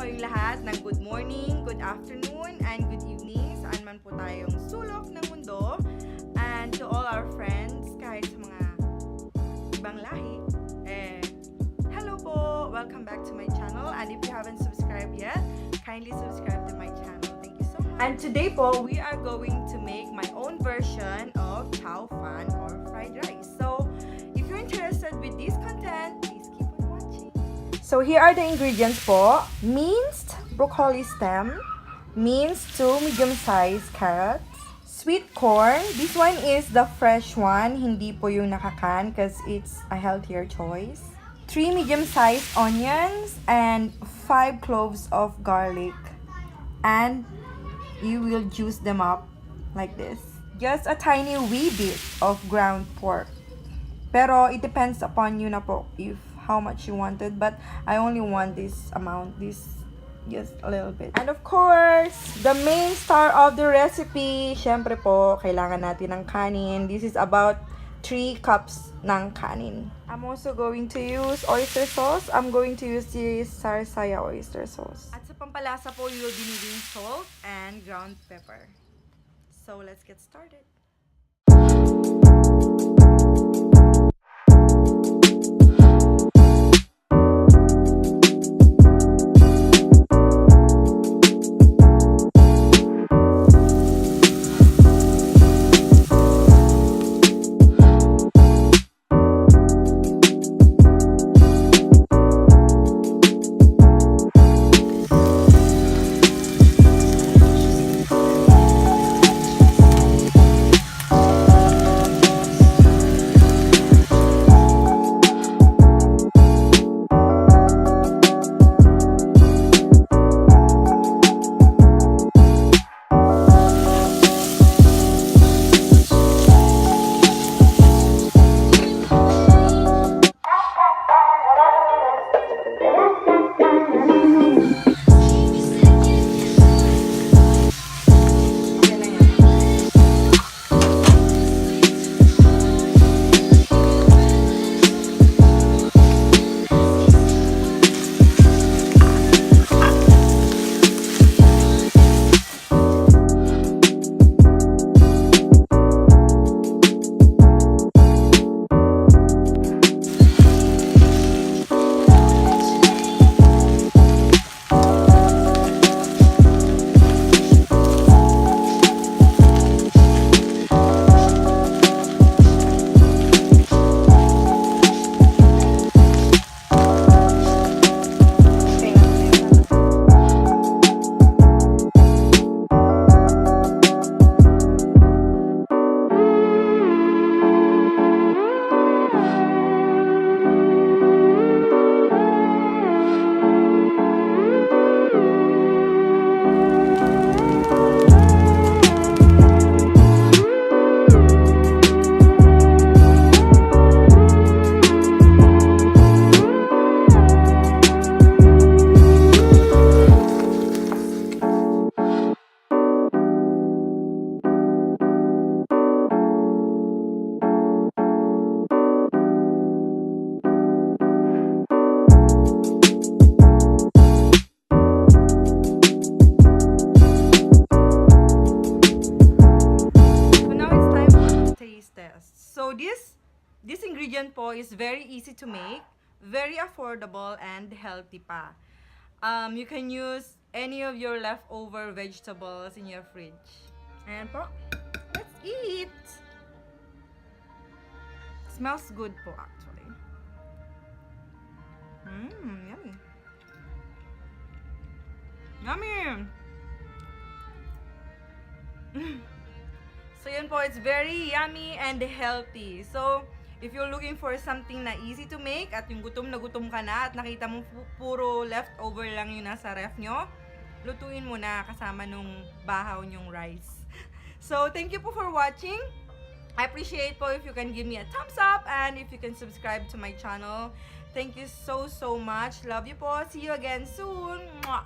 kayong lahat ng good morning, good afternoon, and good evening saan man po tayong sulok ng mundo. And to all our friends, kahit sa mga ibang lahi, hello po! Welcome back to my channel. And if you haven't subscribed yet, kindly subscribe to my channel. Thank you so much. And today po, we are going to make my own version of Chao fan or fried rice. So, if you're interested with this content, please keep on watching. So, here are the ingredients po. Minced broccoli stem, minced 2 medium-sized carrots, sweet corn. This one is the fresh one, hindi po yung nakakan because it's a healthier choice. 3 medium-sized onions and 5 cloves of garlic. And you will juice them up like this. Just a tiny wee bit of ground pork. Pero it depends upon you na po if how much you wanted, but I only want this amount, just a little bit. And of course, the main star of the recipe, syempre po, kailangan natin ng kanin. This is about 3 cups ng kanin. I'm also going to use oyster sauce. I'm going to use this sarsaya oyster sauce. At sa pampalasa po, you will be needing salt and ground pepper. So let's get started. So this ingredient po is very easy to make, very affordable, and healthy pa. You can use any of your leftover vegetables in your fridge. Ayan po. Let's eat! Smells good po actually. Yummy. Yummy! So yun po, it's very yummy and healthy. So, if you're looking for something na easy to make at yung gutom na gutom ka na at nakita mo puro leftover lang yung nasa ref nyo, lutuin mo na kasama nung bahaw nyong rice. So, thank you po for watching. I appreciate po if you can give me a thumbs up and if you can subscribe to my channel. Thank you so much. Love you po. See you again soon. Mwah!